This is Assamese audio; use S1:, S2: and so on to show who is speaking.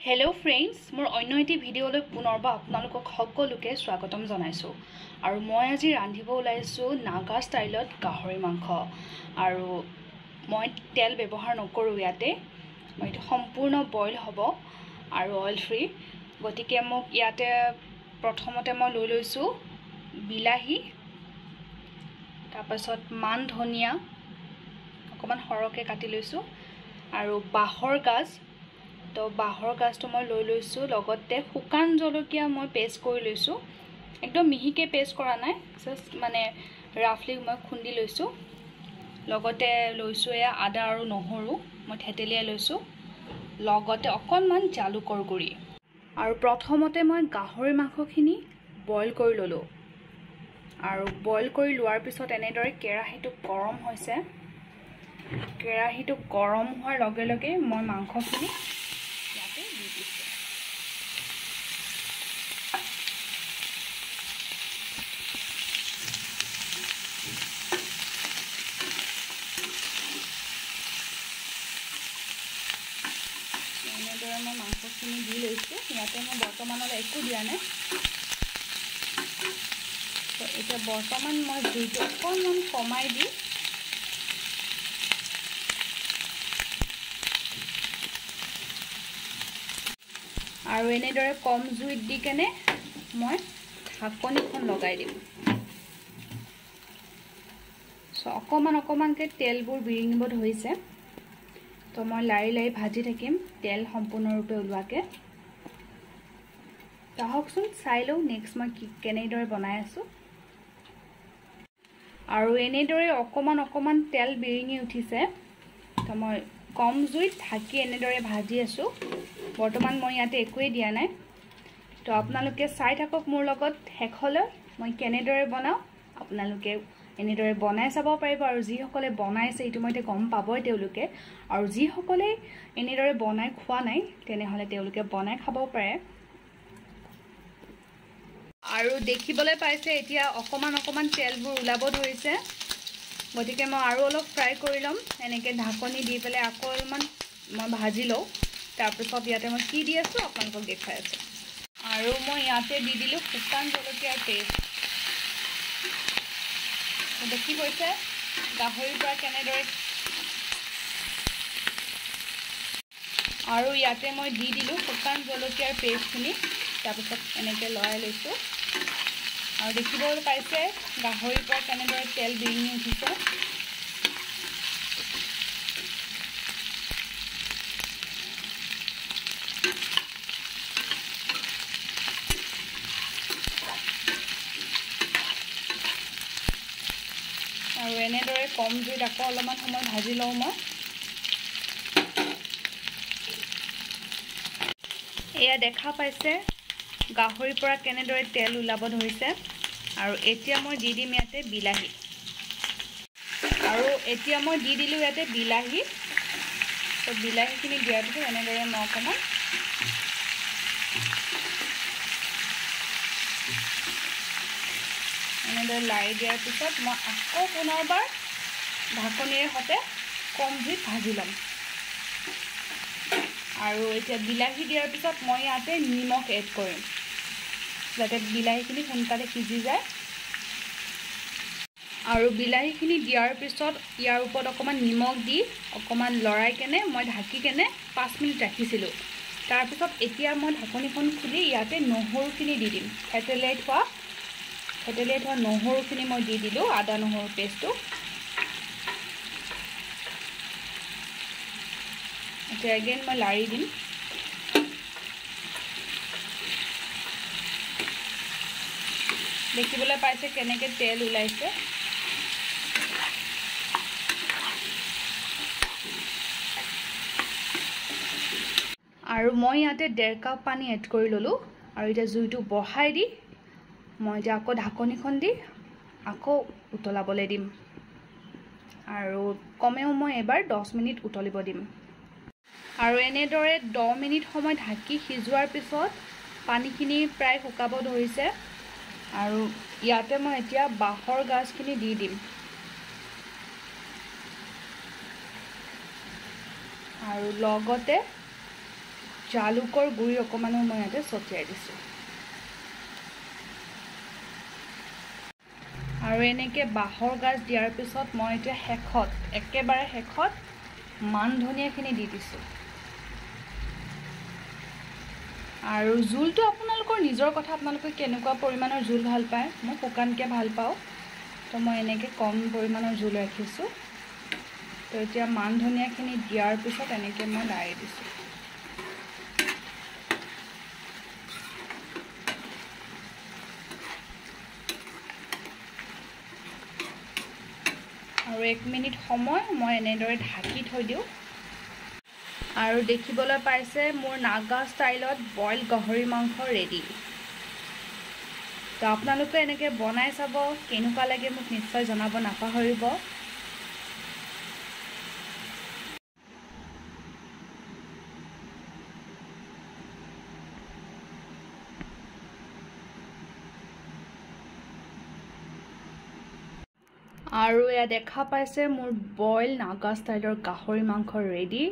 S1: Hello friends, মোৰ অন্য এটি ভিডিঅলৈ পুনৰবাৰ আপোনালোকক সকলোকে স্বাগতম জনাইছো আৰু মই আজি ৰান্ধিব ওলাইছো নাগা ষ্টাইলত গাহৰি মাংস আৰু মই তেল ব্যৱহাৰ নকৰো ইয়াতে মই এটা সম্পূৰ্ণ বইল হ'ব আৰু অইল ফ্ৰী গতিকে মোক ইয়াতে প্ৰথমতে মই লৈ লৈছো বিলাহী তাৰপাছত মান ধনিয়া অকমান সৰকে কাটি লৈছো আৰু বাহৰ গাজ তো বাহৰ গাজটো মই লৈ লৈছো লগতে শুকান জলকীয়া মই পেষ্ট কৰি লৈছো একদম মিহিকে পেষ্ট কৰা নাই জাস্ট মানে ৰাফলি মই খুন্দি লৈছো লগতে লৈছো এয়া আদা আৰু নহৰু মই থেতেলিয়াই লৈছো লগতে অকনমান জালুকৰ গুৰি আৰু প্ৰথমতে মই গাহৰি মাংসখিনি বইল কৰি ললো আৰু বইল কৰি লোৱাৰ পিছত এনেদৰে কেৰাহীটো গৰম হৈছে কেৰাহীটো গৰম হোৱাৰ লগে লগে মই মাংসখিনি মই মাংসখিনি দি লৈছো ইয়াতে মই বৰ্তমানলৈ একো দিয়া নাই তো এটা বৰ্তমান মই জুইটো অকণমান কমাই দি আৰু এনেদৰে কম জুইত দি কেনে মই ঢাকনিখন লগাই দিম সো অকমানকে তেলবোৰ বিৰিঙিব ধৰিছে তো মই লাৰি লাৰি ভাজি থাকিম তেল সম্পূৰ্ণৰূপে ওলোৱাকে তাহকচোন চাই লও নেক্সট মই কেনেদৰে বনাই আছো আৰু এনেদৰে অকমান তেল বিৰিঙি উঠিছে তো মই কম জুইত ঢাকি এনেদৰে ভাজি আছো বৰ্তমান মই ইয়াতে একোৱে দিয়া নাই তো আপোনালোকে চাই থাকক মোৰ লগত হেখলৈ মই কেনেদৰে বনাও আপোনালোকে এনেদৰে বনাই চাব পাৰিব আৰু যি সকলে বনাইছে ইটো মতে গম পাবই তেওঁলোকে আৰু যি সকলে এনেদৰে বনাই খোৱা নাই তেনেহলে তেওঁলোকে বনাই খাব পাৰে আৰু দেখিবলৈ পাইছে এতিয়া অকমান তেলবোৰ উলাব ধৰিছে গতিকে মই আৰু অলপ ফ্ৰাই কৰি লম এনেকৈ ঢাকনি দি পেলাই আকৌ অলপমান মই ভাজি লওঁ তাৰপিছত ইয়াতে মই কি দি আছো আপোনালোকক দেখাই আছো আৰু মই ইয়াতে দি দিলো শুকান জলকীয়াৰ পেষ্ট দেখি গৈছে গাহৰিৰ পৰা কেনেদৰে আৰু ইয়াতে মই দি দিলো শুকান জলকীয়াৰ পেষ্টখিনি তাৰপিছত এনেকৈ লৰাই লৈছো আৰু দেখিবলৈ পাইছে গাহৰিৰ পৰা কেনেদৰে তেল বিৰিঙি উঠিছে আৰু এনেদৰে কম জুইত আকৌ অলপমান সময় ভাজি লওঁ মই এয়া দেখা পাইছে গাহৰিৰ পৰা কেনেদৰে তেল ওলাব ধৰিছে আৰু এতিয়া মই দি দিম ইয়াতে বিলাহী আৰু এতিয়া মই দি দিলো ইয়াতে বিলাহী তো বিলাহীখিনি দিয়াৰ পিছত এনেদৰে মই অকণমান এনেদৰে লাৰি দিয়াৰ পিছত মই আকৌ পুনৰবাৰ ঢাকনিৰে সতে কম জুইত ভাজি ল'ম আৰু এতিয়া বিলাহী দিয়াৰ পিছত মই ইয়াতে নিমখ এড কৰিম যাতে বিলাহীখিনি সোনকালে সিজি যায় আৰু বিলাহীখিনি দিয়াৰ পিছত ইয়াৰ ওপৰত অকমান নিমখ দি অকমান লৰাই কেনে মই ঢাকি কেনে 5 মিনিট ৰাখিছিলোঁ তাৰপিছত এতিয়া মই ঢাকনিখন খুলি ইয়াতে নহৰুখিনি দি দিম থেতেলিয়াই থোৱা নহৰুখিনি মই দি দিলোঁ আদা নহৰু পেষ্টটো এতিয়া এগেইন মই লাৰি দিম দেখিবলৈ পাইছে কেনেকৈ তেল ওলাইছে আৰু মই ইয়াতে 1.5 কাপ পানী এড কৰি ললোঁ আৰু এতিয়া জুইটো বঢ়াই দি মই এতিয়া আকৌ ঢাকনিখন দি আকৌ উতলাবলৈ দিম আৰু কমেও মই এবাৰ 10 মিনিট উতলিব দিম আৰু এনেদৰে 10 মিনিট সময় ঢাকি সিজোৱাৰ পিছত পানীখিনি প্ৰায় শুকাব ধৰিছে আৰু ইয়াতে মই এতিয়া বাহৰ গাজখিনি দি দিম আৰু লগতে জালুকৰ গুড়ি অকমানো মই ইয়াতে ছটিয়াই দিছোঁ আৰু এনেকৈ বাঁহৰ গাজ দিয়াৰ পিছত মই এতিয়া একেবাৰে শেষত মান ধনিয়াখিনি দি দিছোঁ আৰু জোলটো আপোনালোকৰ নিজৰ কথা আপোনালোকে কেনেকুৱা পৰিমাণৰ জোল ভাল পায় মই শুকানকৈ ভাল পাওঁ তো মই এনেকৈ কম পৰিমাণৰ জোল ৰাখিছোঁ তো এতিয়া মান ধনিয়াখিনি দিয়াৰ পিছত এনেকৈ মই লাৰি দিছোঁ আৰু 1 মিনিট সময় মই এনেদৰে ঢাকি থৈ দিওঁ আৰু দেখিবলৈ পাইছে মোৰ নাগা ষ্টাইলত বইল গাহৰি মাংস ৰেডি তো আপোনালোকে এনেকৈ বনাই চাব কেনেকুৱা লাগে মোক নিশ্চয় জনাব নাপাহৰিব আৰু এয়া দেখা পাইছে মোৰ বইল নাগা ষ্টাইলৰ গাহৰি মাংস ৰেডি